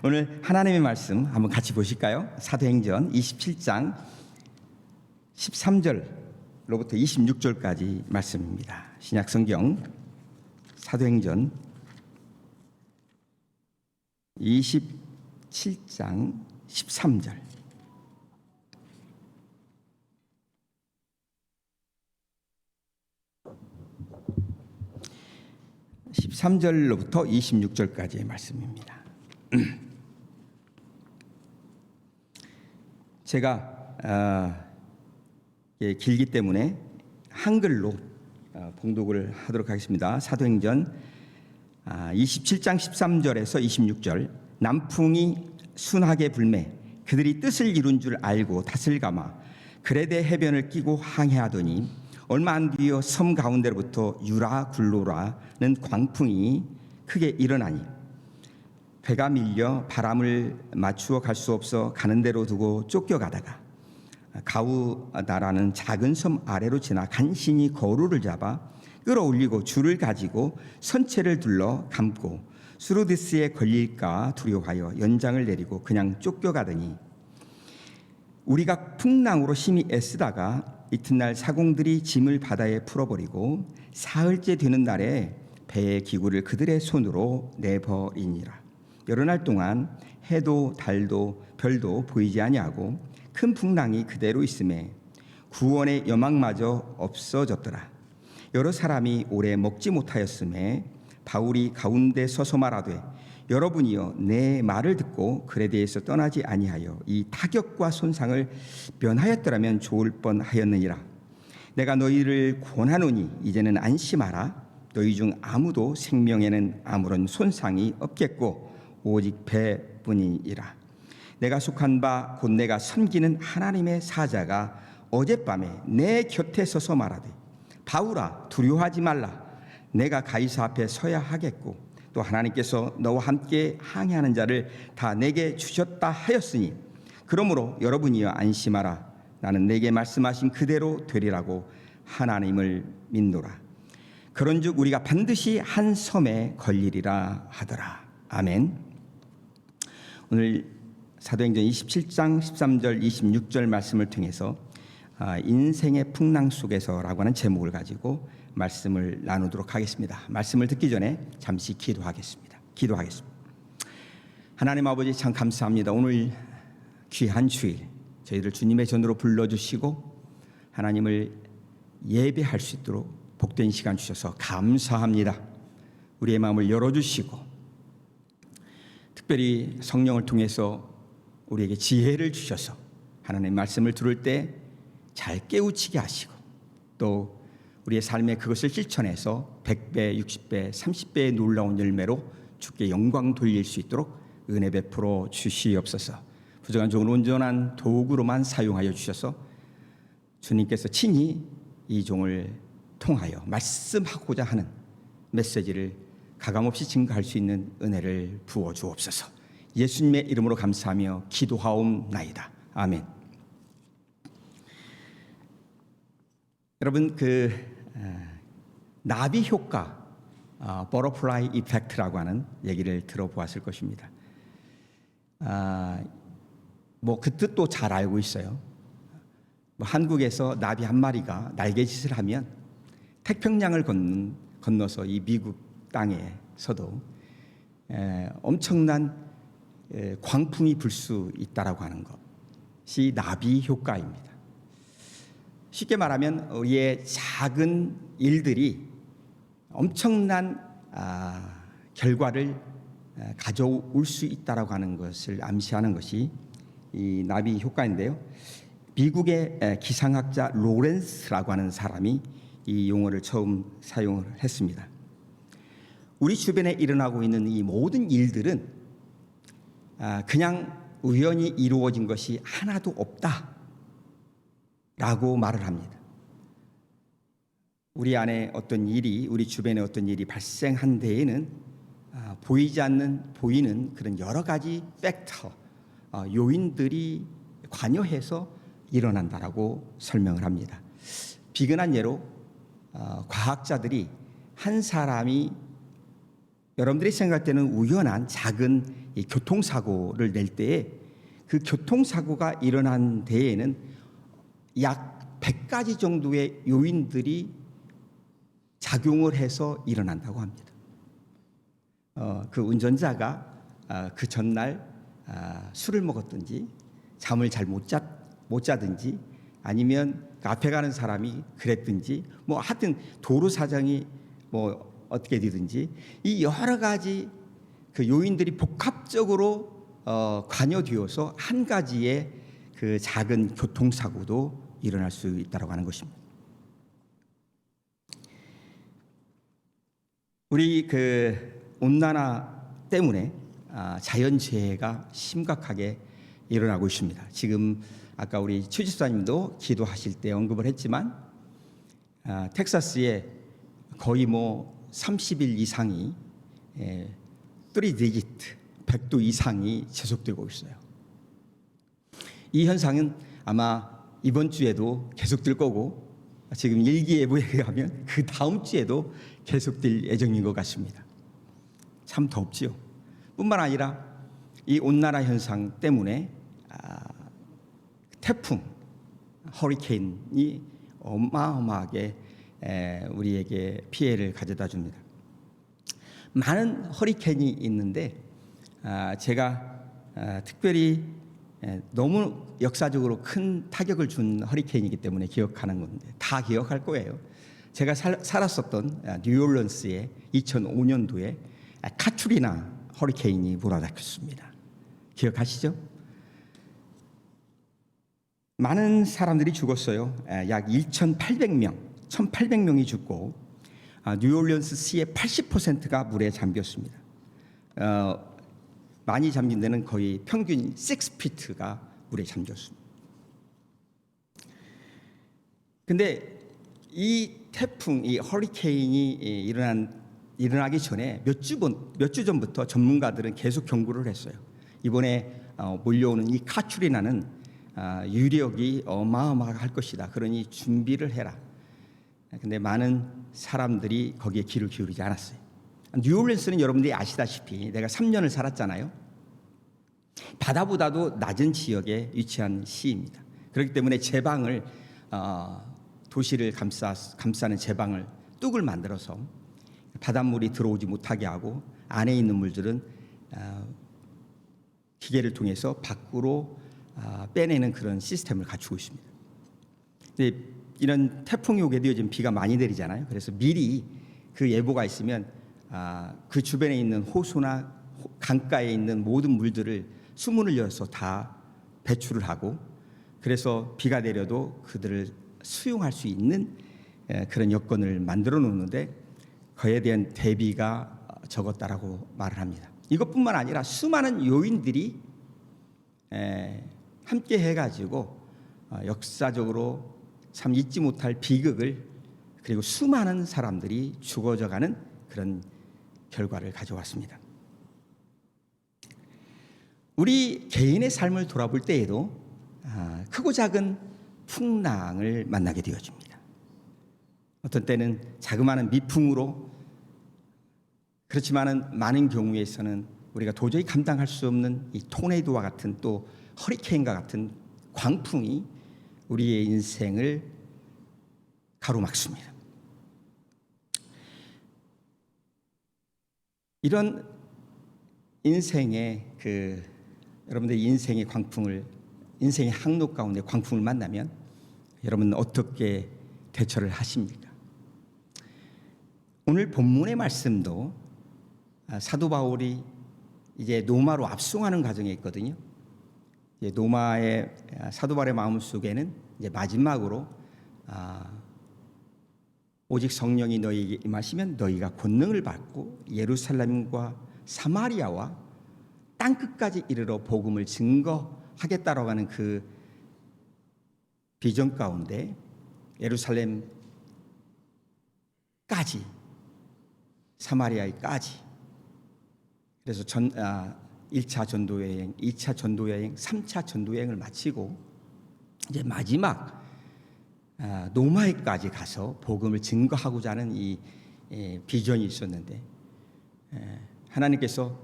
오늘 하나님의 말씀 한번 같이 보실까요? 사도행전 27장 13절로부터 26절까지 말씀입니다. 신약성경 사도행전 27장 13절. (13절로부터) 26절까지의 말씀입니다. 제가 길기 때문에 한글로 봉독을 하도록 하겠습니다. 사도행전 27장 13절에서 26절. 남풍이 순하게 불매 그들이 뜻을 이룬 줄 알고 닷을 감아 그레데 해변을 끼고 항해하더니 얼마 안 뒤어 섬 가운데로부터 유라굴로라는 광풍이 크게 일어나니 배가 밀려 바람을 맞추어 갈 수 없어 가는 대로 두고 쫓겨가다가 가우다라는 작은 섬 아래로 지나 간신히 거루를 잡아 끌어올리고 줄을 가지고 선체를 둘러 감고 수르디스에 걸릴까 두려워하여 연장을 내리고 그냥 쫓겨가더니 우리가 풍랑으로 심히 애쓰다가 이튿날 사공들이 짐을 바다에 풀어버리고 사흘째 되는 날에 배의 기구를 그들의 손으로 내버리니라. 여러 날 동안 해도 달도 별도 보이지 아니하고 큰 풍랑이 그대로 있음에 구원의 여망마저 없어졌더라. 여러 사람이 오래 먹지 못하였음에 바울이 가운데 서서 말하되 여러분이여 내 말을 듣고 그레데에서 떠나지 아니하여 이 타격과 손상을 면하였더라면 좋을 뻔하였느니라. 내가 너희를 권하노니 이제는 안심하라. 너희 중 아무도 생명에는 아무런 손상이 없겠고 오직 배뿐이니라. 내가 속한 바 곧 내가 섬기는 하나님의 사자가 어젯밤에 내 곁에 서서 말하되 바울아 두려워하지 말라. 내가 가이사 앞에 서야 하겠고 또 하나님께서 너와 함께 항해하는 자를 다 내게 주셨다 하였으니 그러므로 여러분이여 안심하라. 나는 내게 말씀하신 그대로 되리라고 하나님을 믿노라. 그런즉 우리가 반드시 한 섬에 걸리리라 하더라. 아멘. 오늘 사도행전 27장 13절 26절 말씀을 통해서 인생의 풍랑 속에서라고 하는 제목을 가지고 말씀을 나누도록 하겠습니다. 말씀을 듣기 전에 잠시 기도하겠습니다. 하나님 아버지 참 감사합니다. 오늘 귀한 주일 저희들 주님의 전으로 불러주시고 하나님을 예배할 수 있도록 복된 시간 주셔서 감사합니다. 우리의 마음을 열어주시고 특별히 성령을 통해서 우리에게 지혜를 주셔서 하나님의 말씀을 들을 때 잘 깨우치게 하시고 또 우리의 삶에 그것을 실천해서 100배, 60배, 30배의 놀라운 열매로 주께 영광 돌릴 수 있도록 은혜 베풀어 주시옵소서. 부족한 종을 온전한 도구로만 사용하여 주셔서 주님께서 친히 이 종을 통하여 말씀하고자 하는 메시지를 가감없이 증거할 수 있는 은혜를 부어 주옵소서. 예수님의 이름으로 감사하며 기도하옵나이다. 아멘. 여러분 나비 효과, 버터플라이 이펙트라고 하는 얘기를 들어보았을 것입니다. 그 뜻도 잘 알고 있어요. 한국에서 나비 한 마리가 날개짓을 하면 태평양을 건너서 이 미국 땅에서도 엄청난 광풍이 불 수 있다라고 하는 것이 나비 효과입니다. 쉽게 말하면 우리의 작은 일들이 엄청난 결과를 가져올 수 있다라고 하는 것을 암시하는 것이 이 나비 효과인데요. 미국의 기상학자 로렌스라고 하는 사람이 이 용어를 처음 사용을 했습니다. 우리 주변에 일어나고 있는 이 모든 일들은 그냥 우연히 이루어진 것이 하나도 없다라고 말을 합니다. 우리 안에 어떤 일이, 우리 주변에 어떤 일이 발생한 데에는 보이지 않는, 보이는 그런 여러 가지 팩터, 요인들이 관여해서 일어난다라고 설명을 합니다. 비근한 예로 과학자들이 한 사람이 여러분들이 생각할 때는 우연한 작은 이 교통사고를 낼 때에 그 교통사고가 일어난 데에는 약 100가지 정도의 요인들이 작용을 해서 일어난다고 합니다. 그 운전자가 그 전날 술을 먹었든지 잠을 잘 못 자든지 아니면 그 앞에 가는 사람이 그랬든지 뭐 하여튼 도로 사정이 뭐 어떻게 되든지 이 여러 가지 그 요인들이 복합적으로 관여되어서 한 가지의 그 작은 교통사고도 일어날 수 있다고 하는 것입니다. 우리 그 온난화 때문에 자연재해가 심각하게 일어나고 있습니다. 지금 아까 우리 최 집사님도 기도하실 때 언급을 했지만 텍사스에 거의 뭐 30일 이상이 3디지트 100도 이상이 지속되고 있어요. 이 현상은 아마 이번 주에도 계속될 거고 지금 일기예보에 의하면 그 다음 주에도 계속될 예정인 것 같습니다. 참 덥지요. 뿐만 아니라 이 온난화 현상 때문에 태풍, 허리케인이 어마어마하게 우리에게 피해를 가져다 줍니다. 많은 허리케인이 있는데 제가 특별히 너무 역사적으로 큰 타격을 준 허리케인이기 때문에 기억하는 건데 다 기억할 거예요. 제가 살았었던 뉴올런스에 2005년도에 카트리나 허리케인이 몰아닥쳤습니다. 기억하시죠? 많은 사람들이 죽었어요. 약 1,800명이 죽고 뉴올리언스시의 80%가 물에 잠겼습니다. 많이 잠긴 데는 거의 평균 6피트가 물에 잠겼습니다. 근데 이 태풍, 이 허리케인이 일어나기 전에 몇 주 전부터 전문가들은 계속 경고를 했어요. 이번에 몰려오는 이 카트리나는 유력이 어마어마할 것이다. 그러니 준비를 해라. 근데 많은 사람들이 거기에 귀를 기울이지 않았어요. 뉴올리언스는 여러분들이 아시다시피 내가 3년을 살았잖아요. 바다보다도 낮은 지역에 위치한 시입니다. 그렇기 때문에 제방을 도시를 감싸는 제방을 뚝을 만들어서 바닷물이 들어오지 못하게 하고 안에 있는 물들은 기계를 통해서 밖으로 빼내는 그런 시스템을 갖추고 있습니다. 근데 이런 태풍이 오게 되어 지금 비가 많이 내리잖아요. 그래서 미리 그 예보가 있으면 그 주변에 있는 호수나 강가에 있는 모든 물들을 수문을 열어서 다 배출을 하고 그래서 비가 내려도 그들을 수용할 수 있는 그런 여건을 만들어 놓는데 그에 대한 대비가 적었다라고 말을 합니다. 이것뿐만 아니라 수많은 요인들이 함께 해가지고 역사적으로 참 잊지 못할 비극을 그리고 수많은 사람들이 죽어져가는 그런 결과를 가져왔습니다. 우리 개인의 삶을 돌아볼 때에도 크고 작은 풍랑을 만나게 되어집니다. 어떤 때는 자그마한 미풍으로 그렇지만은 많은 경우에서는 우리가 도저히 감당할 수 없는 이 토네이도와 같은 또 허리케인과 같은 광풍이 우리의 인생을 가로막습니다. 이런 인생의 여러분들 인생의 광풍을 인생의 항로 가운데 광풍을 만나면 여러분 어떻게 대처를 하십니까? 오늘 본문의 말씀도 사도 바울이 이제 노마로 압송하는 과정에 있거든요. 이제 노마의 사도 바울의 마음 속에는 이제 마지막으로 오직 성령이 너희에게 임하시면 너희가 권능을 받고 예루살렘과 사마리아와 땅 끝까지 이르러 복음을 증거하겠다라고 하는 그 비전 가운데 예루살렘까지 사마리아까지 그래서 1차 전도여행, 2차 전도여행, 3차 전도여행을 마치고 이제 마지막 노마에까지 가서 복음을 증거하고자 하는 이 비전이 있었는데 하나님께서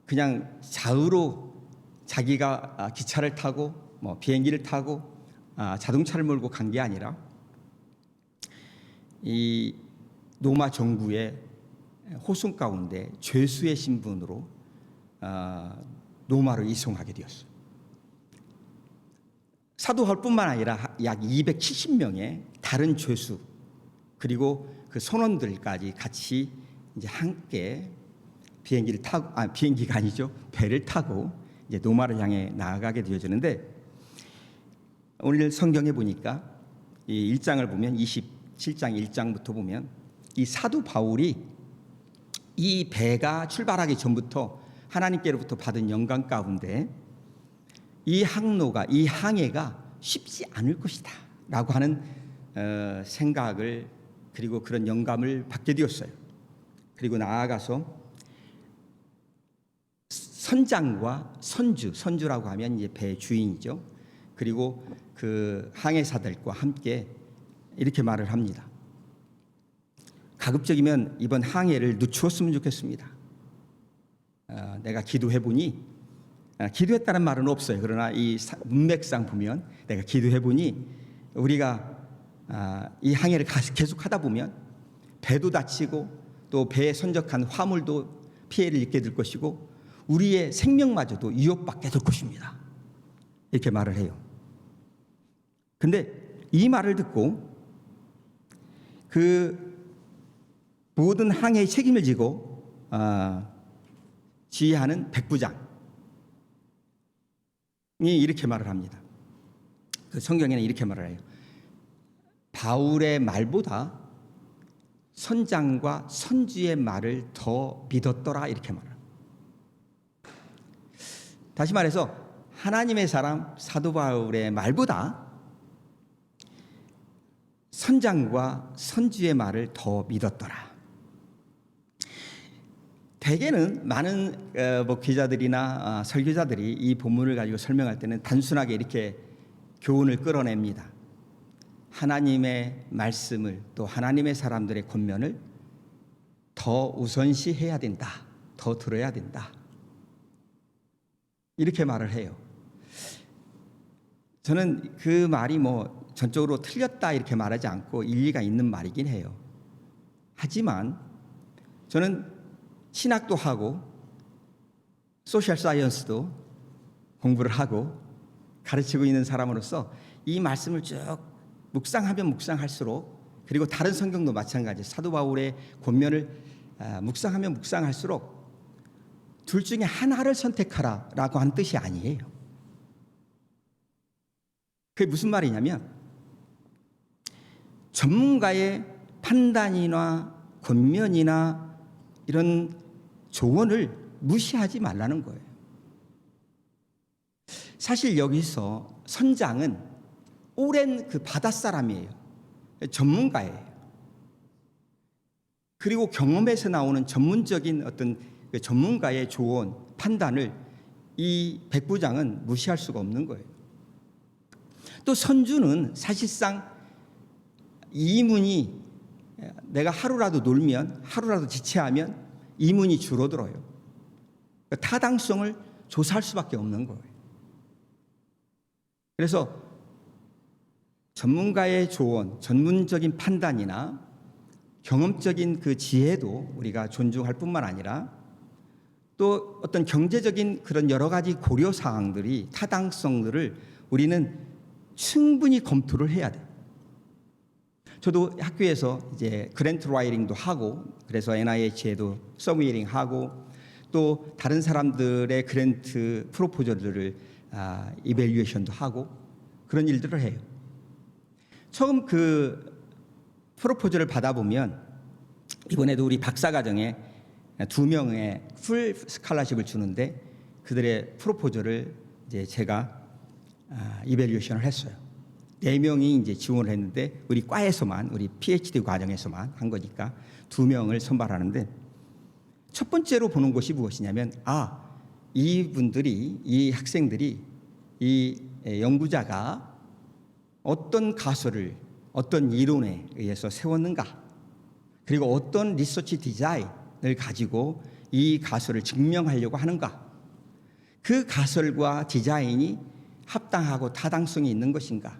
그냥 자의로 자기가 기차를 타고 비행기를 타고 자동차를 몰고 간 게 아니라 이 로마 정부의 호송 가운데 죄수의 신분으로 로마로 이송하게 되었어요. 사도 바울뿐만 아니라 약 270명의 다른 죄수 그리고 그 선원들까지 같이 이제 함께 비행기를 타고 비행기가 아니죠. 배를 타고 이제 로마를 향해 나아가게 되어지는데 오늘 성경에 보니까 이 1장을 보면 27장 1장부터 보면 이 사도 바울이 이 배가 출발하기 전부터 하나님께로부터 받은 영감 가운데 이 항로가 이 항해가 쉽지 않을 것이다 라고 하는 생각을 그리고 그런 영감을 받게 되었어요. 그리고 나아가서 선장과 선주라고 하면 이제 배 주인이죠. 그리고 그 항해사들과 함께 이렇게 말을 합니다. 가급적이면 이번 항해를 늦추었으면 좋겠습니다. 내가 기도해보니 기도했다는 말은 없어요. 그러나 이 문맥상 보면 내가 기도해보니 우리가 이 항해를 계속하다 보면 배도 다치고 또 배에 선적한 화물도 피해를 입게 될 것이고 우리의 생명마저도 위협받게 될 것입니다. 이렇게 말을 해요. 근데 이 말을 듣고 그 모든 항해의 책임을 지고 지휘하는 백부장이 이렇게 말을 합니다. 그 성경에는 이렇게 말을 해요. 바울의 말보다 선장과 선주의 말을 더 믿었더라 이렇게 말을. 다시 말해서 하나님의 사람 사도 바울의 말보다 선장과 선주의 말을 더 믿었더라. 대개는 많은 기자들이나 설교자들이 이 본문을 가지고 설명할 때는 단순하게 이렇게 교훈을 끌어냅니다. 하나님의 말씀을 또 하나님의 사람들의 권면을 더 우선시해야 된다. 더 들어야 된다. 이렇게 말을 해요. 저는 그 말이 전적으로 틀렸다 이렇게 말하지 않고 일리가 있는 말이긴 해요. 하지만 저는 신학도 하고 소셜 사이언스도 공부를 하고 가르치고 있는 사람으로서 이 말씀을 쭉 묵상하면 묵상할수록 그리고 다른 성경도 마찬가지 사도 바울의 권면을 묵상하면 묵상할수록 둘 중에 하나를 선택하라라고 한 뜻이 아니에요. 그게 무슨 말이냐면 전문가의 판단이나 권면이나 이런 조언을 무시하지 말라는 거예요. 사실 여기서 선장은 오랜 그 바닷사람이에요. 전문가예요. 그리고 경험에서 나오는 전문적인 어떤 그 전문가의 조언, 판단을 이 백부장은 무시할 수가 없는 거예요. 또 선주는 사실상 이문이 내가 하루라도 놀면 하루라도 지체하면 이문이 줄어들어요. 타당성을 조사할 수밖에 없는 거예요. 그래서 전문가의 조언, 전문적인 판단이나 경험적인 그 지혜도 우리가 존중할 뿐만 아니라 또 어떤 경제적인 그런 여러 가지 고려 사항들이 타당성들을 우리는 충분히 검토를 해야 돼요. 저도 학교에서 이제 그랜트 라이팅도 하고 그래서 NIH에도 서브미팅 하고 또 다른 사람들의 그랜트 프로포저들을 이밸류에이션도 하고 그런 일들을 해요. 처음 그 프로포저를 받아보면 이번에도 우리 박사과정에 2명의 풀 스칼라십을 주는데 그들의 프로포저를 이제 제가 이밸류에이션을 했어요. 4명이 이제 지원을 했는데 우리 과에서만 우리 PhD 과정에서만 한 거니까 2명을 선발하는데 첫 번째로 보는 것이 무엇이냐면 이분들이 이 학생들이 이 연구자가 어떤 가설을 어떤 이론에 의해서 세웠는가 그리고 어떤 리서치 디자인을 가지고 이 가설을 증명하려고 하는가? 그 가설과 디자인이 합당하고 타당성이 있는 것인가?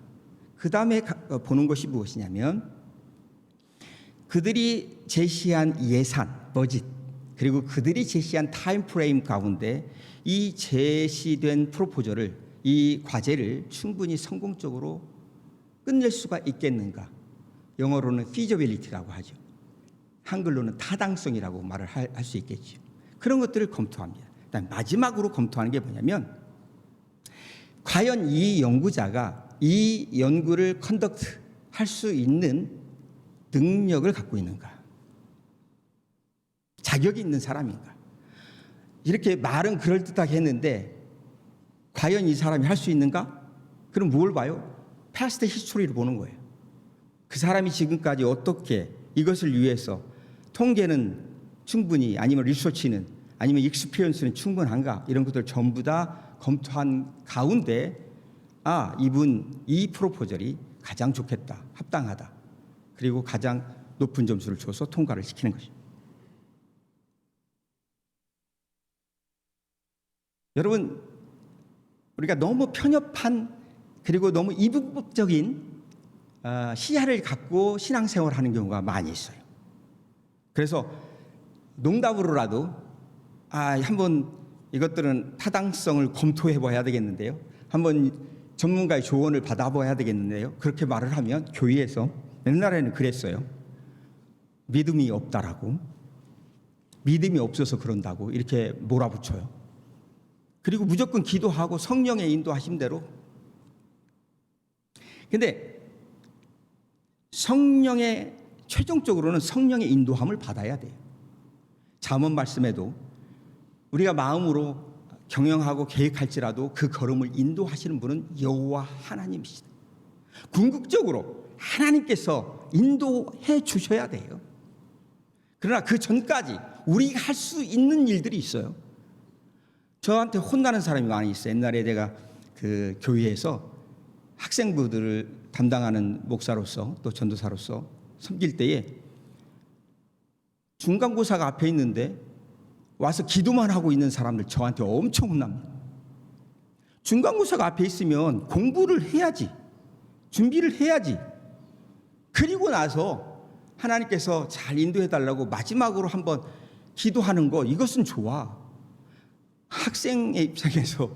그 다음에 보는 것이 무엇이냐면 그들이 제시한 예산, 버짓, 그리고 그들이 제시한 타임 프레임 가운데 이 제시된 프로포저를, 이 과제를 충분히 성공적으로 끝낼 수가 있겠는가? 영어로는 feasibility라고 하죠. 한글로는 타당성이라고 말을 할 수 있겠죠. 그런 것들을 검토합니다. 그다음 마지막으로 검토하는 게 뭐냐면 과연 이 연구자가 이 연구를 컨덕트 할 수 있는 능력을 갖고 있는가? 자격이 있는 사람인가? 이렇게 말은 그럴듯하게 했는데 과연 이 사람이 할 수 있는가? 그럼 뭘 봐요? 패스트 히스토리를 보는 거예요. 그 사람이 지금까지 어떻게 이것을 위해서 통계는 충분히, 아니면 리서치는, 아니면 익스피리언스는 충분한가? 이런 것들 전부 다 검토한 가운데 이분 이 프로포절이 가장 좋겠다, 합당하다, 그리고 가장 높은 점수를 줘서 통과를 시키는 것입니다. 여러분, 우리가 너무 편협한 그리고 너무 이분법적인 시야를 갖고 신앙생활을 하는 경우가 많이 있어요. 그래서 농담으로라도 한번 이것들은 타당성을 검토해 봐야 되겠는데요, 한번 전문가의 조언을 받아봐야 되겠는데요, 그렇게 말을 하면 교회에서 옛날에는 그랬어요. 믿음이 없다라고, 믿음이 없어서 그런다고 이렇게 몰아붙여요. 그리고 무조건 기도하고 성령의 인도하심대로. 근데 최종적으로는 성령의 인도함을 받아야 돼요. 잠언 말씀에도 우리가 마음으로 경영하고 계획할지라도 그 걸음을 인도하시는 분은 여호와 하나님이시다. 궁극적으로 하나님께서 인도해 주셔야 돼요. 그러나 그 전까지 우리가 할 수 있는 일들이 있어요. 저한테 혼나는 사람이 많이 있어요. 옛날에 제가 그 교회에서 학생부들을 담당하는 목사로서 또 전도사로서 섬길 때에 중간고사가 앞에 있는데 와서 기도만 하고 있는 사람들 저한테 엄청 혼납니다. 중간고사가 앞에 있으면 공부를 해야지, 준비를 해야지. 그리고 나서 하나님께서 잘 인도해달라고 마지막으로 한번 기도하는 거, 이것은 좋아. 학생의 입장에서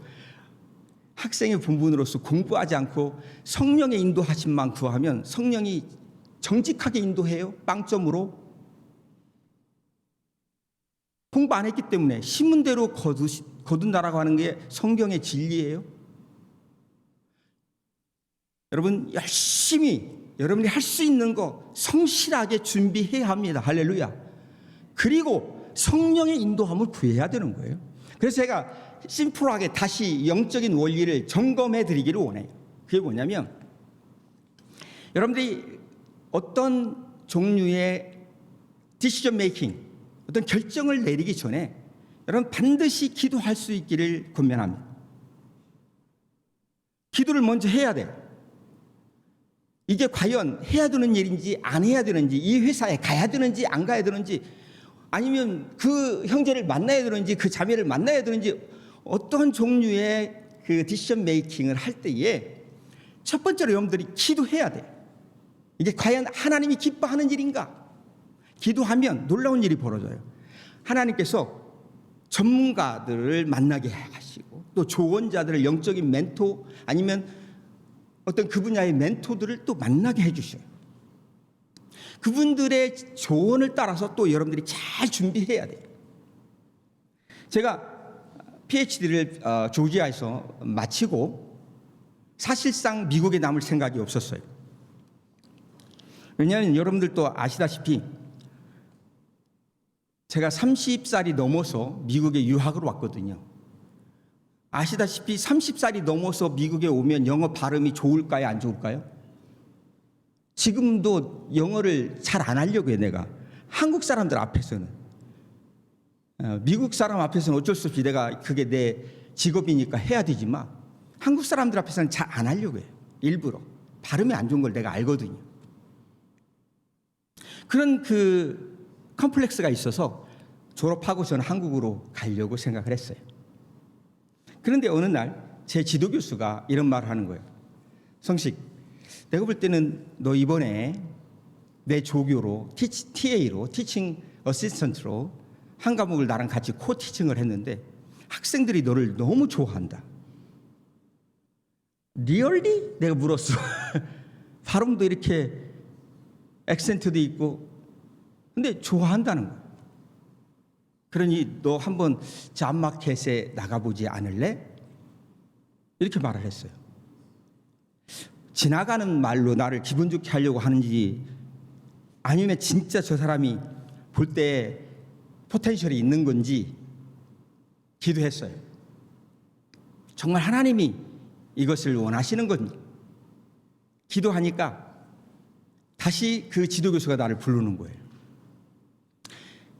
학생의 본분으로서 공부하지 않고 성령의 인도하심만 구하면 성령이 정직하게 인도해요. 빵점으로. 공부 안 했기 때문에 심은 대로 거둔다라고 하는 게 성경의 진리예요. 여러분, 열심히 여러분이 할 수 있는 거 성실하게 준비해야 합니다. 할렐루야. 그리고 성령의 인도함을 구해야 되는 거예요. 그래서 제가 심플하게 다시 영적인 원리를 점검해 드리기를 원해요. 그게 뭐냐면 여러분들이 어떤 종류의 디시전 메이킹, 어떤 결정을 내리기 전에 여러분 반드시 기도할 수 있기를 권면합니다. 기도를 먼저 해야 돼요. 이게 과연 해야 되는 일인지 안 해야 되는지, 이 회사에 가야 되는지 안 가야 되는지, 아니면 그 형제를 만나야 되는지 그 자매를 만나야 되는지, 어떤 종류의 그 디시전 메이킹을 할 때에 첫 번째로 여러분들이 기도해야 돼요. 이게 과연 하나님이 기뻐하는 일인가? 기도하면 놀라운 일이 벌어져요. 하나님께서 전문가들을 만나게 하시고 또 조언자들을, 영적인 멘토 아니면 어떤 그 분야의 멘토들을 또 만나게 해주셔요. 그분들의 조언을 따라서 또 여러분들이 잘 준비해야 돼요. 제가 PhD를 조지아에서 마치고 사실상 미국에 남을 생각이 없었어요. 왜냐하면 여러분들도 아시다시피 제가 30살이 넘어서 미국에 유학을 왔거든요. 아시다시피 30살이 넘어서 미국에 오면 영어 발음이 좋을까요, 안 좋을까요? 지금도 영어를 잘 안 하려고 해. 내가 한국 사람들 앞에서는, 미국 사람 앞에서는 어쩔 수 없이 내가 그게 내 직업이니까 해야 되지만 한국 사람들 앞에서는 잘 안 하려고 해요. 일부러 발음이 안 좋은 걸 내가 알거든요. 그런 그 컴플렉스가 있어서 졸업하고 저는 한국으로 가려고 생각을 했어요. 그런데 어느 날 제 지도 교수가 이런 말을 하는 거예요. 성식, 내가 볼 때는 너 이번에 내 조교로 TA로 티칭 어시스턴트로 한 과목을 나랑 같이 코티칭을 했는데 학생들이 너를 너무 좋아한다. 리얼리? 내가 물었어. 발음도 이렇게 액센트도 있고 근데 좋아한다는 거야. 그러니 너 한번 잡마켓에 나가보지 않을래? 이렇게 말을 했어요. 지나가는 말로 나를 기분 좋게 하려고 하는지 아니면 진짜 저 사람이 볼 때 포텐셜이 있는 건지 기도했어요. 정말 하나님이 이것을 원하시는 건지 기도하니까 다시 그 지도교수가 나를 부르는 거예요.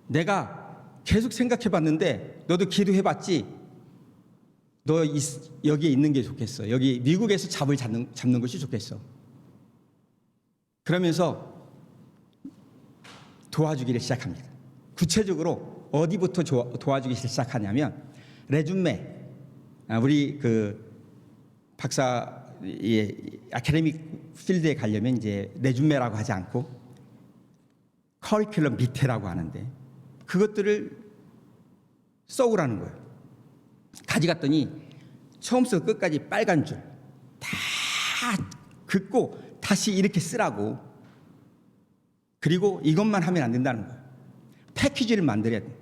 내가 계속 생각해 봤는데 너도 기도해 봤지? 너 여기에 있는 게 좋겠어. 여기 미국에서 잡을 잡는 것이 좋겠어. 그러면서 도와주기를 시작합니다. 구체적으로 어디부터 도와주기 시작하냐면 레줌메, 우리 그 박사 아카데믹 필드에 가려면 이제 레줌메라고 하지 않고 커리큘럼 비테라고 하는데 그것들을 써오라는 거예요. 가져갔더니 처음부터 끝까지 빨간 줄 다 긋고 다시 이렇게 쓰라고. 그리고 이것만 하면 안 된다는 거예요. 패키지를 만들어야 돼.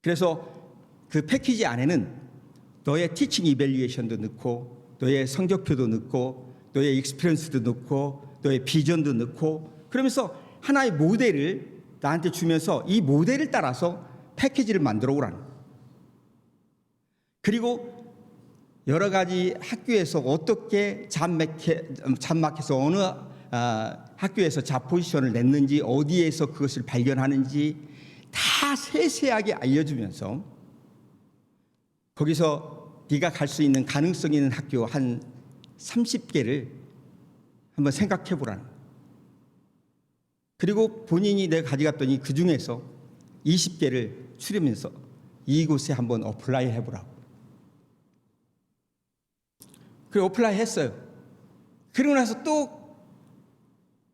그래서 그 패키지 안에는 너의 티칭 이밸리에이션도 넣고 너의 성적표도 넣고 너의 익스피리언스도 넣고 너의 비전도 넣고 그러면서 하나의 모델을 나한테 주면서 이 모델을 따라서 패키지를 만들어 오라는 거예요. 그리고 여러 가지 학교에서 어떻게 잡마켓에서 어느 학교에서 잡 포지션을 냈는지 어디에서 그것을 발견하는지 다 세세하게 알려주면서 거기서 네가 갈 수 있는 가능성 있는 학교 한 30개를 한번 생각해 보라는 거예요. 그리고 본인이 내가 가져갔더니 그 중에서 20개를 추리면서 이곳에 한번 어플라이 해보라고. 그리고 어플라이 했어요. 그러고 나서 또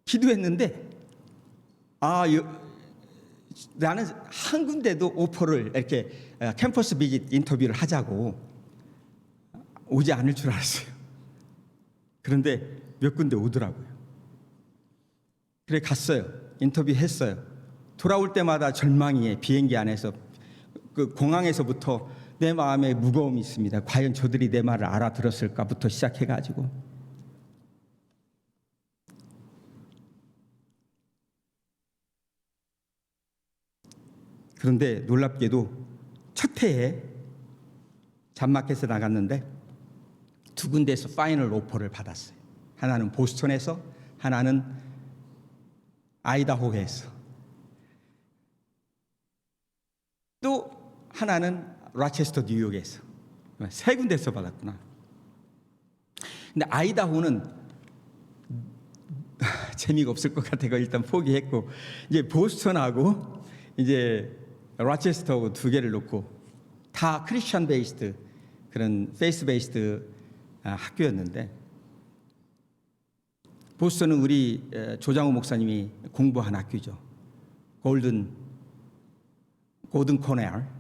기도했는데 나는 한 군데도 오퍼를 이렇게 캠퍼스 비짓 인터뷰를 하자고 오지 않을 줄 알았어요. 그런데 몇 군데 오더라고요. 그래 갔어요. 인터뷰했어요. 돌아올 때마다 절망이에요. 비행기 안에서 그 공항에서부터 내 마음에 무거움이 있습니다. 과연 저들이 내 말을 알아들었을까부터 시작해가지고 그런데 놀랍게도 첫 해에 잡마켓에 나갔는데 두 군데에서 파이널 오퍼를 받았어요. 하나는 보스턴에서 하나는 아이다호에서 또 하나는 라체스터 뉴욕에서 세 군데에서 받았구나. 근데 아이다호는 재미가 없을 것 같아서 일단 포기했고 이제 보스턴하고 이제 라체스터하고 두 개를 놓고 다 크리스천 베이스드 그런 페이스 베이스드 학교였는데 보스턴은 우리 조장호 목사님이 공부한 학교죠. 고든 코넬.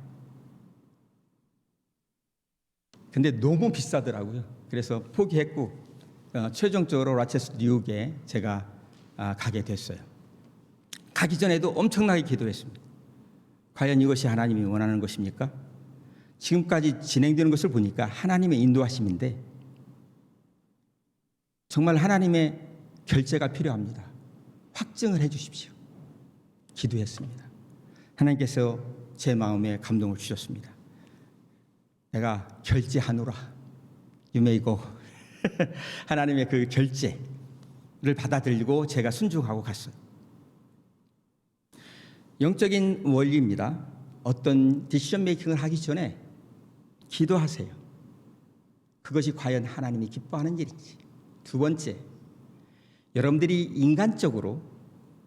근데 너무 비싸더라고요. 그래서 포기했고 최종적으로 라체스터 뉴욕에 제가 가게 됐어요. 가기 전에도 엄청나게 기도했습니다. 과연 이것이 하나님이 원하는 것입니까? 지금까지 진행되는 것을 보니까 하나님의 인도하심인데 정말 하나님의 결재가 필요합니다. 확증을 해 주십시오. 기도했습니다. 하나님께서 제 마음에 감동을 주셨습니다. 내가 결제하노라. You may go. 하나님의 그 결제를 받아들이고 제가 순종하고 갔어요. 영적인 원리입니다. 어떤 디시전 메이킹을 하기 전에 기도하세요. 그것이 과연 하나님이 기뻐하는 일인지. 두 번째, 여러분들이 인간적으로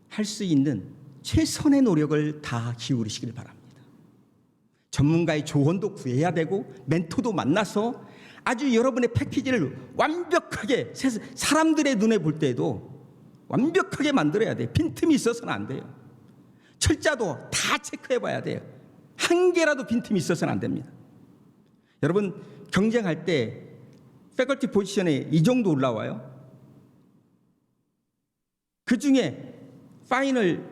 할 수 있는 최선의 노력을 다 기울이시길 바랍니다. 전문가의 조언도 구해야 되고 멘토도 만나서 아주 여러분의 패키지를 완벽하게 사람들의 눈에 볼 때에도 완벽하게 만들어야 돼요. 빈틈이 있어서는 안 돼요. 철자도 다 체크해 봐야 돼요. 한 개라도 빈틈이 있어서는 안 됩니다. 여러분 경쟁할 때 패컬티 포지션에 이 정도 올라와요. 그 중에 파이널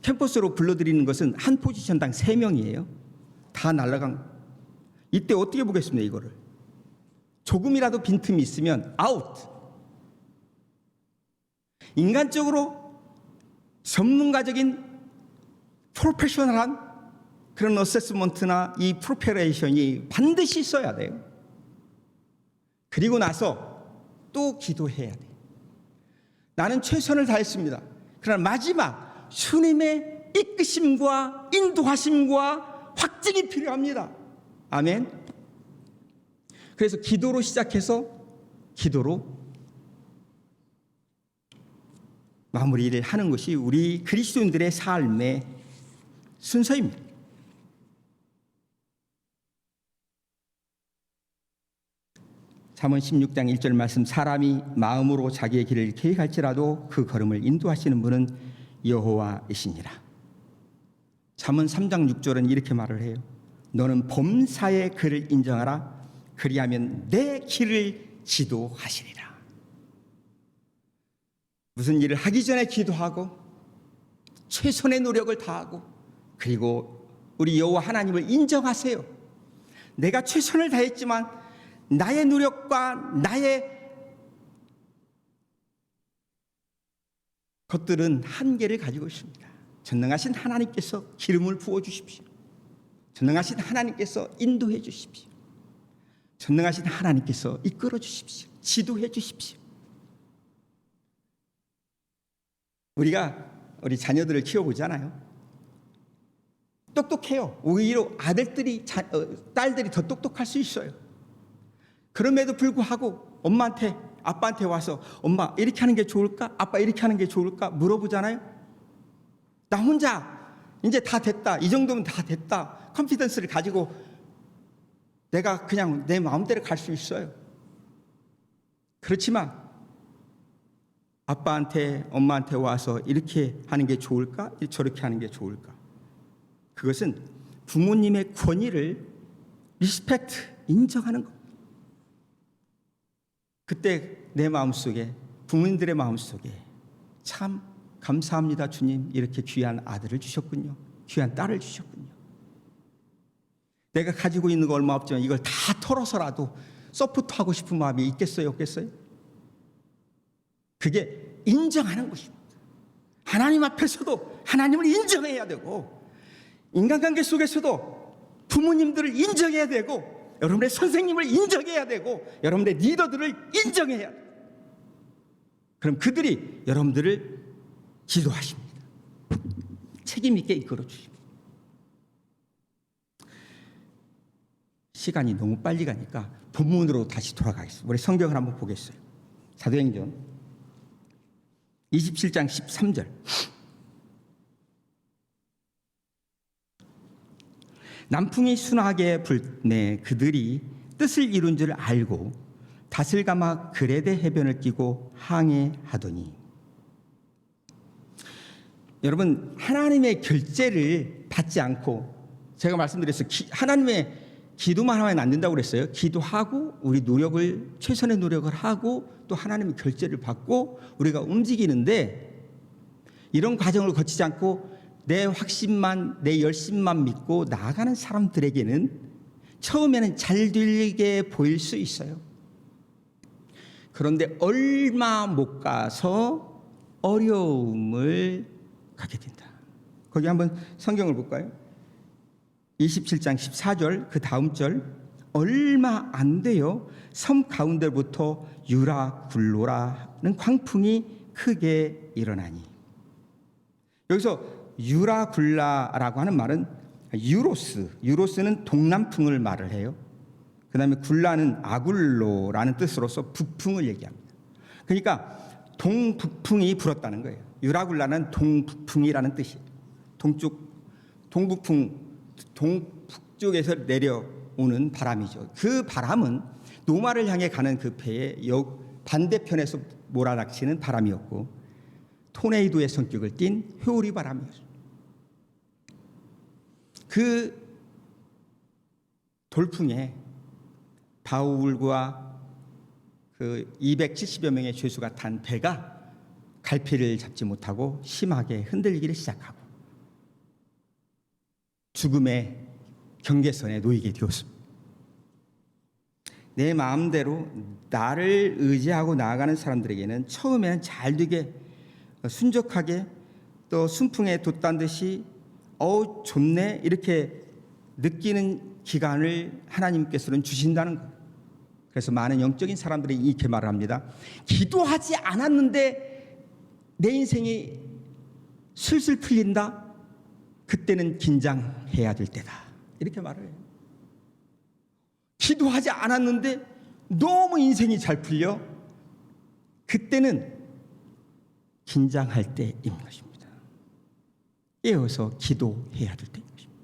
캠퍼스로 불러들이는 것은 한 포지션당 3명이에요. 다 날라간. 이때 어떻게 보겠습니까 이거를. 조금이라도 빈틈이 있으면 아웃. 인간적으로 전문가적인 프로페셔널한 그런 어세스먼트나 이 프리퍼레이션이 반드시 있어야 돼요. 그리고 나서 또 기도해야 돼요. 나는 최선을 다했습니다. 그러나 마지막 주님의 이끄심과 인도하심과 확증이 필요합니다. 아멘. 그래서 기도로 시작해서 기도로 마무리를 하는 것이 우리 그리스도인들의 삶의 순서입니다. 잠언 16장 1절 말씀, 사람이 마음으로 자기의 길을 계획할지라도 그 걸음을 인도하시는 분은 여호와이시니라. 잠언 3장 6절은 이렇게 말을 해요. 너는 범사의 그를 인정하라. 그리하면 내 길을 지도하시리라. 무슨 일을 하기 전에 기도하고 최선의 노력을 다하고 그리고 우리 여호와 하나님을 인정하세요. 내가 최선을 다했지만 나의 노력과 나의 것들은 한계를 가지고 있습니다. 전능하신 하나님께서 기름을 부어주십시오. 전능하신 하나님께서 인도해 주십시오. 전능하신 하나님께서 이끌어 주십시오. 지도해 주십시오. 우리가 우리 자녀들을 키워보잖아요. 똑똑해요. 오히려 아들들이 딸들이 더 똑똑할 수 있어요. 그럼에도 불구하고 엄마한테 아빠한테 와서 엄마 이렇게 하는 게 좋을까? 아빠 이렇게 하는 게 좋을까? 물어보잖아요. 나 혼자 이제 다 됐다. 이 정도면 다 됐다. 컨피던스를 가지고 내가 그냥 내 마음대로 갈 수 있어요. 그렇지만 아빠한테 엄마한테 와서 이렇게 하는 게 좋을까? 저렇게 하는 게 좋을까? 그것은 부모님의 권위를 리스펙트, 인정하는 것. 그때 내 마음속에 부모님들의 마음속에 참 감사합니다 주님, 이렇게 귀한 아들을 주셨군요. 귀한 딸을 주셨군요. 내가 가지고 있는 거 얼마 없지만 이걸 다 털어서라도 서포트하고 싶은 마음이 있겠어요 없겠어요? 그게 인정하는 것입니다. 하나님 앞에서도 하나님을 인정해야 되고 인간관계 속에서도 부모님들을 인정해야 되고 여러분의 선생님을 인정해야 되고 여러분의 리더들을 인정해야 돼요. 그럼 그들이 여러분들을 지도하십니다. 책임 있게 이끌어 주십니다. 시간이 너무 빨리 가니까 본문으로 다시 돌아가겠습니다. 우리 성경을 한번 보겠어요. 사도행전 27장 13절. 남풍이 순하게 불네 그들이 뜻을 이룬 줄 알고 다슬가마 그레데 해변을 끼고 항해하더니. 여러분 하나님의 결제를 받지 않고 제가 말씀드렸어요. 하나님의 기도만 하면 안 된다고 그랬어요. 기도하고 우리 노력을 최선의 노력을 하고 또 하나님의 결제를 받고 우리가 움직이는데 이런 과정을 거치지 않고 내 확신만 내 열심만 믿고 나아가는 사람들에게는 처음에는 잘 되게 보일 수 있어요. 그런데 얼마 못 가서 어려움을 갖게 된다. 거기 한번 성경을 볼까요? 27장 14절 그 다음 절, 얼마 안 돼요. 섬 가운데부터 유라굴로라는 광풍이 크게 일어나니. 여기서 유라굴라라고 하는 말은 유로스는 동남풍을 말을 해요. 그 다음에 굴라는 아굴로라는 뜻으로서 북풍을 얘기합니다. 그러니까 동북풍이 불었다는 거예요. 유라굴라는 동북풍이라는 뜻이에요. 동북쪽에서 내려오는 바람이죠. 그 바람은 노마를 향해 가는 그 배의 반대편에서 몰아닥치는 바람이었고 토네이도의 성격을 띤 회오리 바람이었습니다. 그 돌풍에 바울과 그 270여 명의 죄수가 탄 배가 갈피를 잡지 못하고 심하게 흔들리기를 시작하고 죽음의 경계선에 놓이게 되었습니다. 내 마음대로 나를 의지하고 나아가는 사람들에게는 처음에는 잘 되게 순적하게 또 순풍에 돛단 듯이 좋네 이렇게 느끼는 기간을 하나님께서는 주신다는 거예요. 그래서 많은 영적인 사람들이 이렇게 말을 합니다. 기도하지 않았는데 내 인생이 슬슬 풀린다? 그때는 긴장해야 될 때다. 이렇게 말을 해요. 기도하지 않았는데 너무 인생이 잘 풀려? 그때는 긴장할 때인 것입니다. 깨어서 기도해야 될 때인 것입니다.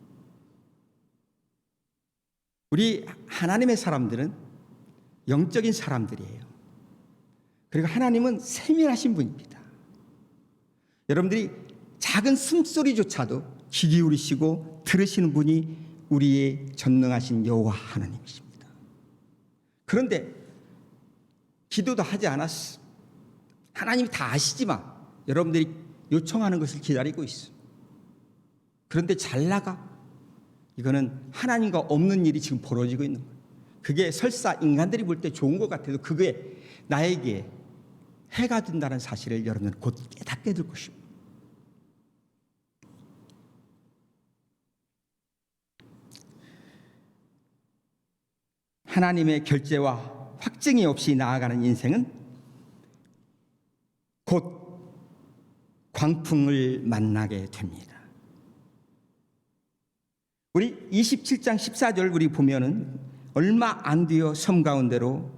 우리 하나님의 사람들은 영적인 사람들이에요. 그리고 하나님은 세밀하신 분입니다. 여러분들이 작은 숨소리조차도 귀 기울이시고 들으시는 분이 우리의 전능하신 여호와 하나님이십니다. 그런데 기도도 하지 않았어. 하나님이 다 아시지만 여러분들이 요청하는 것을 기다리고 있어. 그런데 잘 나가. 이거는 하나님과 없는 일이 지금 벌어지고 있는 거예요. 그게 설사 인간들이 볼 때 좋은 것 같아도 그게 나에게 해가 된다는 사실을 여러분은 곧 깨닫게 될 것입니다. 하나님의 결재와 확증이 없이 나아가는 인생은 곧 광풍을 만나게 됩니다. 우리 27장 14절 우리 보면은 얼마 안 되어 섬 가운데로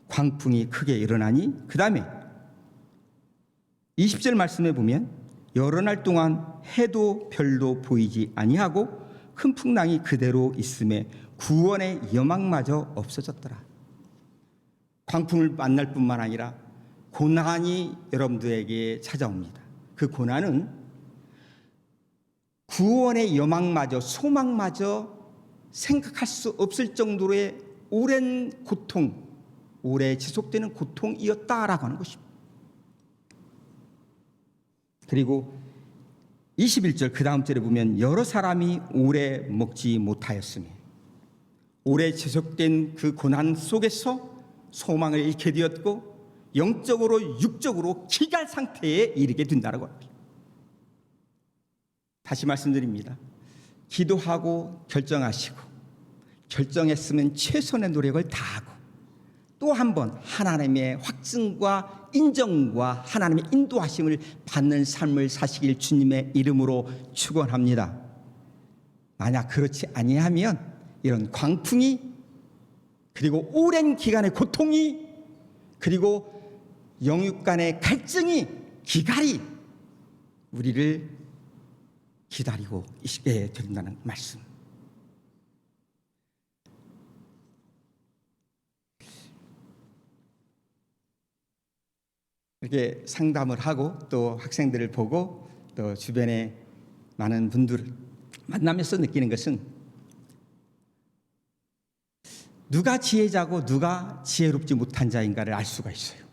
광풍이 크게 일어나니 그 다음에 20절 말씀에 보면 여러 날 동안 해도 별도 보이지 아니하고 큰 풍랑이 그대로 있음에 구원의 여망마저 없어졌더라. 광풍을 만날 뿐만 아니라 고난이 여러분들에게 찾아옵니다. 그 고난은 구원의 여망마저 소망마저 생각할 수 없을 정도의 오랜 고통, 오래 지속되는 고통이었다라고 하는 것입니다. 그리고 21절 그 다음 절에 보면 여러 사람이 오래 먹지 못하였으니 오래 지속된 그 고난 속에서 소망을 잃게 되었고 영적으로 육적으로 기갈 상태에 이르게 된다고 합니다. 다시 말씀드립니다. 기도하고 결정하시고 결정했으면 최선의 노력을 다하고 또 한 번 하나님의 확증과 인정과 하나님의 인도하심을 받는 삶을 사시길 주님의 이름으로 축원합니다. 만약 그렇지 아니하면 이런 광풍이 그리고 오랜 기간의 고통이 그리고 영육 간의 갈증이 기갈이 우리를 기다리고 있게 된다는 말씀. 이렇게 상담을 하고 또 학생들을 보고 또 주변에 많은 분들을 만나면서 느끼는 것은 누가 지혜자고 누가 지혜롭지 못한 자인가를 알 수가 있어요.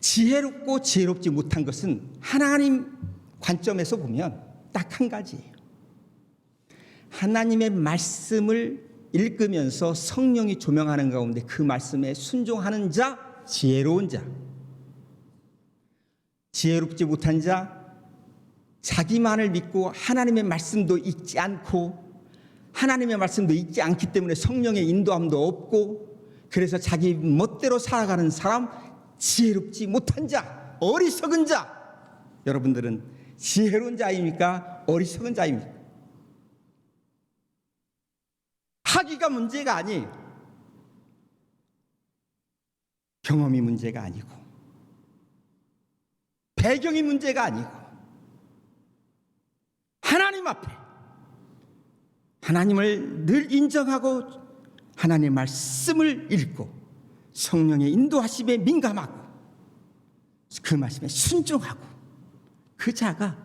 지혜롭고 지혜롭지 못한 것은 하나님 관점에서 보면 딱 한 가지예요. 하나님의 말씀을 읽으면서 성령이 조명하는 가운데 그 말씀에 순종하는 자, 지혜로운 자. 지혜롭지 못한 자, 자기만을 믿고 하나님의 말씀도 읽지 않고 하나님의 말씀도 읽지 않기 때문에 성령의 인도함도 없고 그래서 자기 멋대로 살아가는 사람, 지혜롭지 못한 자, 어리석은 자. 여러분들은 지혜로운 자입니까? 어리석은 자입니까? 하기가 문제가 아니에요. 경험이 문제가 아니고 배경이 문제가 아니고 하나님 앞에 하나님을 늘 인정하고 하나님의 말씀을 읽고 성령의 인도하심에 민감하고 그 말씀에 순종하고 그 자가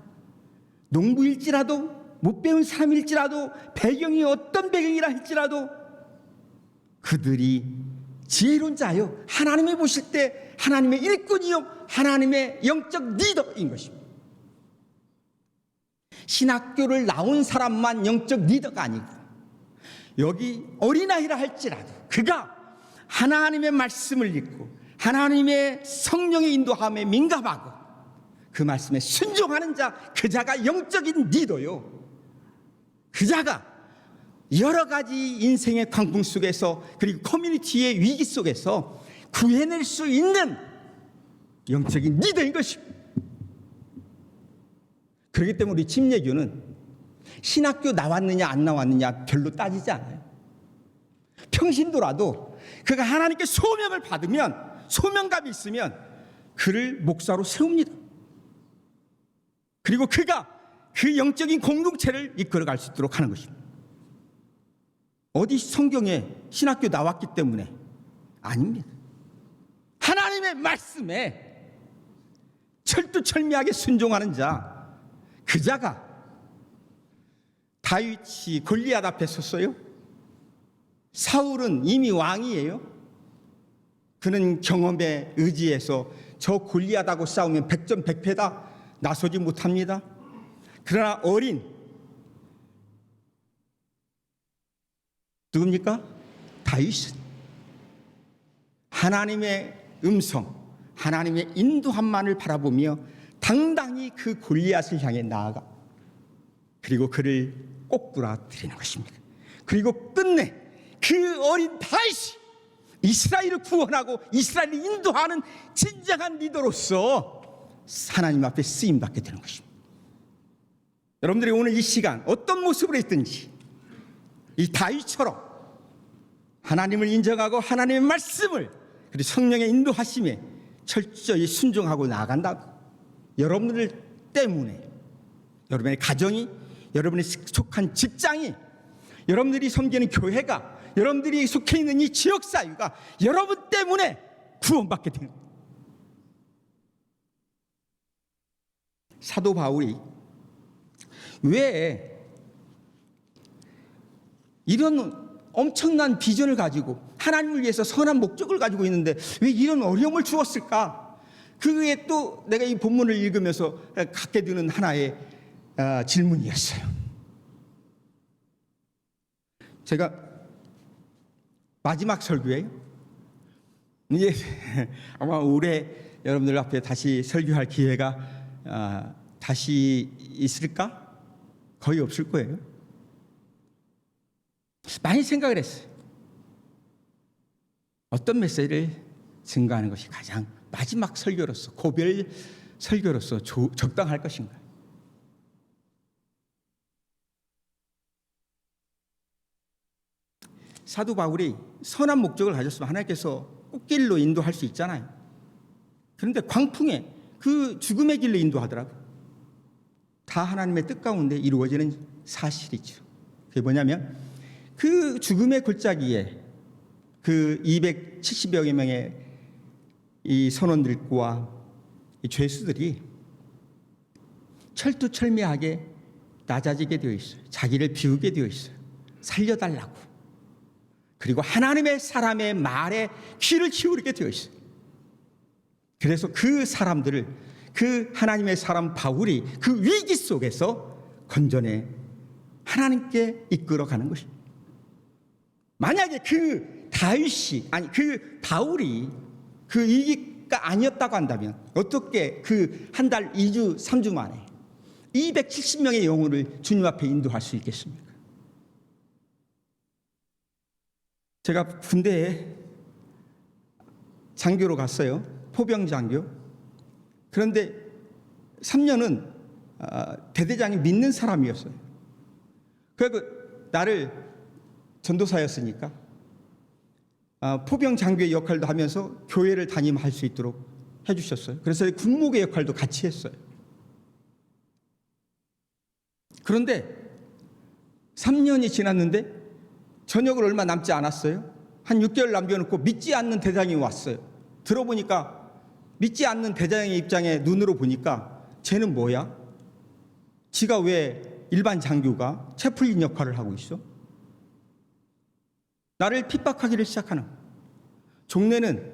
농부일지라도 못 배운 사람일지라도 배경이 어떤 배경이라 할지라도 그들이 지혜로운 자요 하나님이 보실 때 하나님의 일꾼이요 하나님의 영적 리더인 것입니다. 신학교를 나온 사람만 영적 리더가 아니고 여기 어린아이라 할지라도 그가 하나님의 말씀을 읽고 하나님의 성령의 인도함에 민감하고 그 말씀에 순종하는 자, 그 자가 영적인 리더요. 그 자가 여러 가지 인생의 광풍 속에서 그리고 커뮤니티의 위기 속에서 구해낼 수 있는 영적인 리더인 것입니다. 그렇기 때문에 우리 침례교는 신학교 나왔느냐 안 나왔느냐 별로 따지지 않아요. 평신도라도 그가 하나님께 소명을 받으면 소명감이 있으면 그를 목사로 세웁니다. 그리고 그가 그 영적인 공동체를 이끌어갈 수 있도록 하는 것입니다. 어디 성경에 신학교 나왔기 때문에 아닙니다. 하나님의 말씀에 철두철미하게 순종하는 자, 그 자가 다윗이 골리앗 앞에 섰어요. 사울은 이미 왕이에요. 그는 경험에 의지해서 저 골리앗하고 싸우면 백전백패다 나서지 못합니다. 그러나 어린 누굽니까? 다윗은 하나님의 음성, 하나님의 인도함만을 바라보며 당당히 그 골리앗을 향해 나아가 그리고 그를 꼬꾸라뜨리는 것입니다. 그리고 끝내 그 어린 다윗이 이스라엘을 구원하고 이스라엘을 인도하는 진정한 리더로서 하나님 앞에 쓰임받게 되는 것입니다. 여러분들이 오늘 이 시간 어떤 모습으로 있든지 이 다윗처럼 하나님을 인정하고 하나님의 말씀을 그리고 성령의 인도하심에 철저히 순종하고 나아간다고 여러분들 때문에 여러분의 가정이 여러분이 속한 직장이 여러분들이 섬기는 교회가 여러분들이 속해 있는 이 지역사회가 여러분 때문에 구원받게 되는 거예요. 사도 바울이 왜 이런 엄청난 비전을 가지고 하나님을 위해서 선한 목적을 가지고 있는데 왜 이런 어려움을 주었을까? 그게 또 내가 이 본문을 읽으면서 갖게 되는 하나의 질문이었어요. 제가 마지막 설교에 이제 아마 올해 여러분들 앞에 다시 설교할 기회가 다시 있을까? 거의 없을 거예요. 많이 생각을 했어요. 어떤 메시지를 증거하는 것이 가장 마지막 설교로서 고별 설교로서 적당할 것인가? 사도 바울이 선한 목적을 가졌으면 하나님께서 꽃길로 인도할 수 있잖아요. 그런데 광풍에 그 죽음의 길로 인도하더라고요. 다 하나님의 뜻 가운데 이루어지는 사실이죠. 그게 뭐냐면 그 죽음의 골짜기에 그 270여 명의 이 선원들과 이 죄수들이 철두철미하게 낮아지게 되어 있어요. 자기를 비우게 되어 있어요. 살려달라고. 그리고 하나님의 사람의 말에 귀를 기울이게 되어 있어요. 그래서 그 사람들을 그 하나님의 사람 바울이 그 위기 속에서 건져내 하나님께 이끌어가는 것입니다. 만약에 그 다윗이 아니 그 바울이 그 위기가 아니었다고 한다면 어떻게 그 한 달 2주 3주 만에 270명의 영혼을 주님 앞에 인도할 수 있겠습니까? 제가 군대에 장교로 갔어요. 포병 장교. 그런데 3년은 대대장이 믿는 사람이었어요. 그리고 나를 전도사였으니까 포병 장교의 역할도 하면서 교회를 다니면할 수 있도록 해주셨어요. 그래서 군목의 역할도 같이 했어요. 그런데 3년이 지났는데 저녁을 얼마 남지 않았어요. 한 6개월 남겨놓고 믿지 않는 대장이 왔어요. 들어보니까 믿지 않는 대장의 입장에 눈으로 보니까 쟤는 뭐야? 지가 왜 일반 장교가 채플린 역할을 하고 있어? 나를 핍박하기를 시작하는. 종래는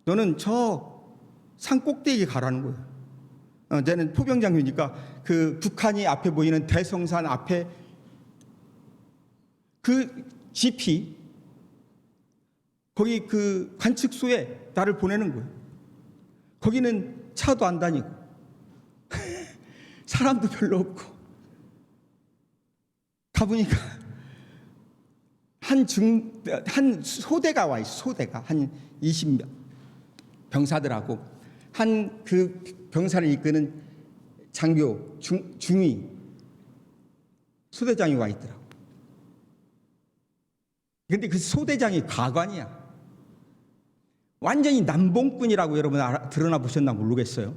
너는 저 산 꼭대기에 가라는 거예요. 쟤는 포병장교니까 그 북한이 앞에 보이는 대성산 앞에 그 GP 거기 그 관측소에 나를 보내는 거예요. 거기는 차도 안 다니고 사람도 별로 없고 가보니까 한 소대가 와 있어. 소대가 한 20명 병사들하고 한 그 병사를 이끄는 장교 중위 소대장이 와 있더라고. 근데 그 소대장이 가관이야. 완전히 남봉꾼이라고 여러분 들어나 보셨나 모르겠어요.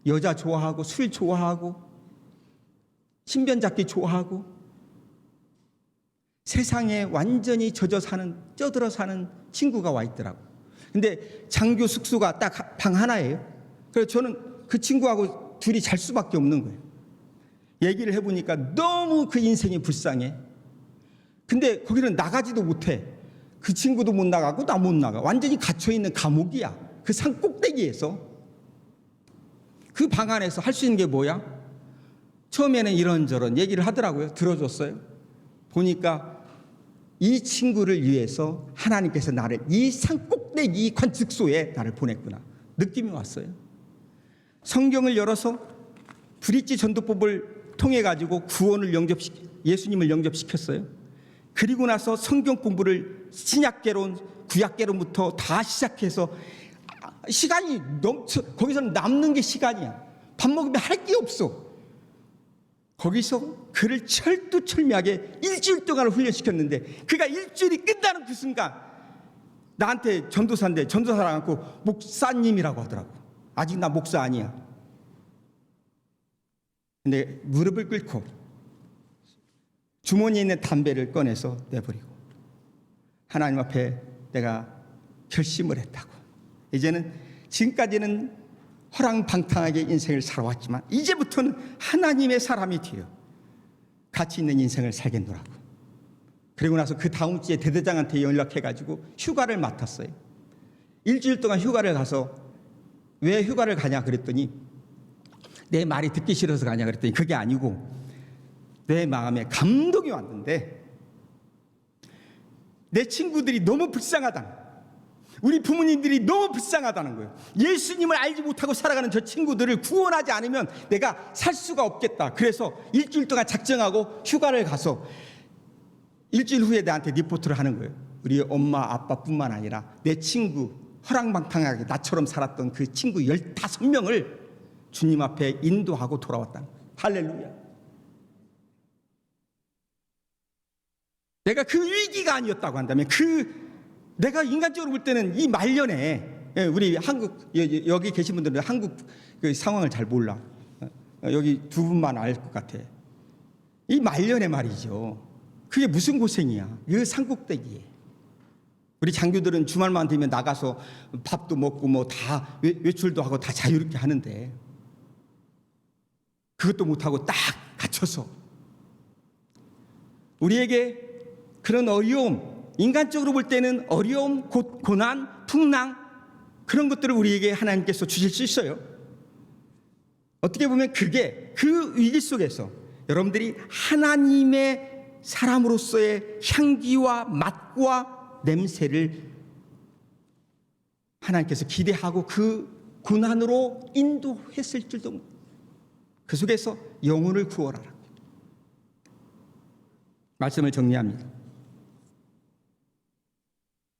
여자 좋아하고 술 좋아하고 신변잡기 좋아하고 세상에 완전히 쪄들어 사는 친구가 와 있더라고. 근데 장교 숙소가 딱 방 하나예요. 그래서 저는 그 친구하고 둘이 잘 수밖에 없는 거예요. 얘기를 해보니까 너무 그 인생이 불쌍해. 근데 거기는 나가지도 못해. 그 친구도 못 나가고 나 못 나가. 완전히 갇혀있는 감옥이야. 그 산 꼭대기에서. 그 방 안에서 할 수 있는 게 뭐야? 처음에는 이런저런 얘기를 하더라고요. 들어줬어요. 보니까 이 친구를 위해서 하나님께서 나를 이 산 꼭대기 관측소에 나를 보냈구나. 느낌이 왔어요. 성경을 열어서 브릿지 전도법을 통해 가지고 구원을 예수님을 영접시켰어요. 그리고 나서 성경 공부를 신약계론, 구약계론부터 다 시작해서 시간이 거기서는 남는 게 시간이야. 밥 먹으면 할 게 없어. 거기서 그를 철두철미하게 일주일 동안 훈련시켰는데 그가 일주일이 끝나는 그 순간 나한테 전도사인데 전도사랑 갖고 목사님이라고 하더라고. 아직 나 목사 아니야. 근데 무릎을 꿇고 주머니에 있는 담배를 꺼내서 내버리고 하나님 앞에 내가 결심을 했다고. 이제는 지금까지는 허랑방탕하게 인생을 살아왔지만 이제부터는 하나님의 사람이 되어 가치 있는 인생을 살겠노라고. 그리고 나서 그 다음 주에 대대장한테 연락해가지고 휴가를 맡았어요. 일주일 동안 휴가를 가서 왜 휴가를 가냐 그랬더니 내 말이 듣기 싫어서 가냐 그랬더니 그게 아니고 내 마음에 감동이 왔는데 내 친구들이 너무 불쌍하다. 우리 부모님들이 너무 불쌍하다는 거예요. 예수님을 알지 못하고 살아가는 저 친구들을 구원하지 않으면 내가 살 수가 없겠다. 그래서 일주일 동안 작정하고 휴가를 가서 일주일 후에 나한테 리포트를 하는 거예요. 우리 엄마 아빠뿐만 아니라 내 친구 허랑방탕하게 나처럼 살았던 그 친구 15명을 주님 앞에 인도하고 돌아왔다는 거예요. 할렐루야. 내가 그 위기가 아니었다고 한다면 내가 인간적으로 볼 때는 이 말년에 우리 한국 여기 계신 분들은 한국 그 상황을 잘 몰라. 여기 두 분만 알 것 같아. 이 말년에 말이죠. 그게 무슨 고생이야. 그 산꼭대기에. 우리 장교들은 주말만 되면 나가서 밥도 먹고 뭐 다 외출도 하고 다 자유롭게 하는데 그것도 못하고 딱 갇혀서 우리에게 그런 어려움, 인간적으로 볼 때는 어려움, 고난, 풍랑 그런 것들을 우리에게 하나님께서 주실 수 있어요. 어떻게 보면 그게 그 위기 속에서 여러분들이 하나님의 사람으로서의 향기와 맛과 냄새를 하나님께서 기대하고 그 고난으로 인도했을 줄도 그 속에서 영혼을 구원하라. 말씀을 정리합니다.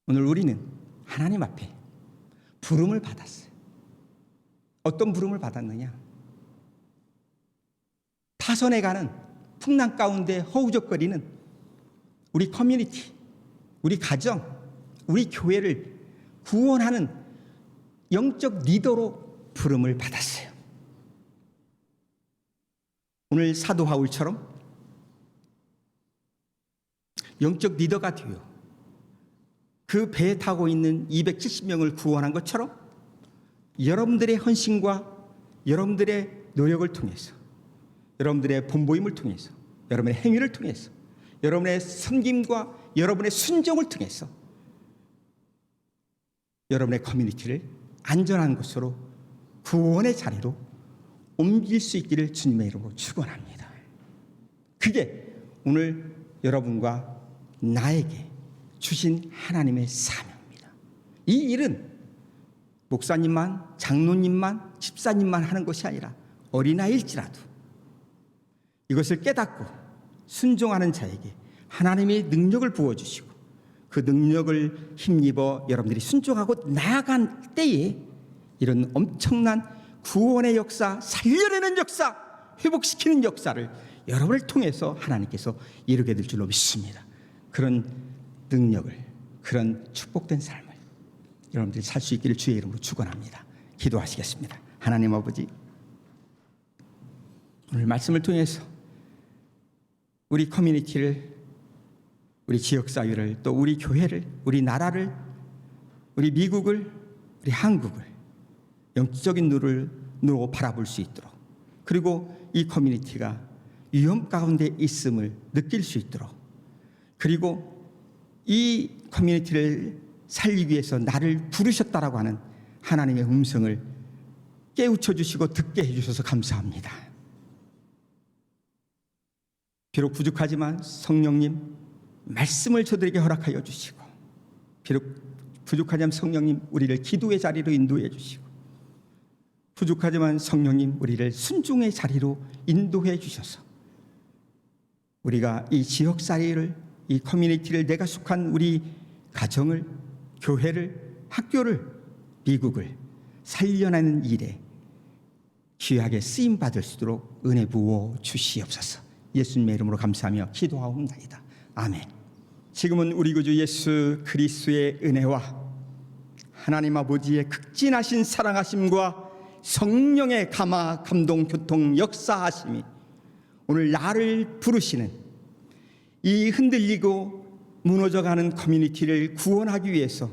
오늘 우리는 하나님 앞에 부름을 받았어요. 어떤 부름을 받았느냐? 타선에 가는 풍랑 가운데 허우적거리는 우리 커뮤니티, 우리 가정, 우리 교회를 구원하는 영적 리더로 부름을 받았어요. 오늘 사도 바울처럼 영적 리더가 되어 그 배에 타고 있는 270명을 구원한 것처럼 여러분들의 헌신과 여러분들의 노력을 통해서, 여러분들의 본보임을 통해서, 여러분의 행위를 통해서, 여러분의 섬김과 여러분의 순종을 통해서 여러분의 커뮤니티를 안전한 곳으로 구원의 자리로 옮길 수 있기를 주님의 이름으로 축원합니다. 그게 오늘 여러분과 나에게 주신 하나님의 사명입니다. 이 일은 목사님만, 장로님만, 집사님만 하는 것이 아니라 어린아이일지라도 이것을 깨닫고 순종하는 자에게 하나님의 능력을 부어주시고 그 능력을 힘입어 여러분들이 순종하고 나아간 때에 이런 엄청난 구원의 역사, 살려내는 역사, 회복시키는 역사를 여러분을 통해서 하나님께서 이루게 될 줄로 믿습니다. 그런 능력을, 그런 축복된 삶을 여러분들이 살 수 있기를 주의 이름으로 축원합니다. 기도하시겠습니다. 하나님 아버지, 오늘 말씀을 통해서 우리 커뮤니티를, 우리 지역사회를, 또 우리 교회를, 우리 나라를, 우리 미국을, 우리 한국을 영적인 눈으로 바라볼 수 있도록, 그리고 이 커뮤니티가 위험 가운데 있음을 느낄 수 있도록, 그리고 이 커뮤니티를 살리기 위해서 나를 부르셨다라고 하는 하나님의 음성을 깨우쳐 주시고 듣게 해주셔서 감사합니다. 비록 부족하지만 성령님 말씀을 저들에게 허락하여 주시고, 비록 부족하지만 성령님 우리를 기도의 자리로 인도해 주시고, 부족하지만 성령님 우리를 순종의 자리로 인도해 주셔서 우리가 이 지역사회를, 이 커뮤니티를, 내가 속한 우리 가정을, 교회를, 학교를, 미국을 살려내는 일에 귀하게 쓰임받을 수 있도록 은혜 부어 주시옵소서. 예수님의 이름으로 감사하며 기도하옵나이다. 아멘. 지금은 우리 구주 예수 그리스도의 은혜와 하나님 아버지의 극진하신 사랑하심과 성령의 감화, 감동, 교통, 역사하심이 오늘 나를 부르시는 이 흔들리고 무너져가는 커뮤니티를 구원하기 위해서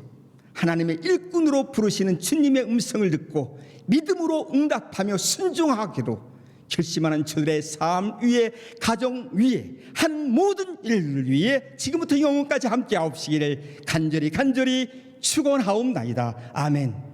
하나님의 일꾼으로 부르시는 주님의 음성을 듣고 믿음으로 응답하며 순종하기로 결심하는 저들의 삶 위에, 가정 위에, 한 모든 일을 위해 지금부터 영원까지 함께 하옵시기를 간절히 축원하옵나이다. 아멘.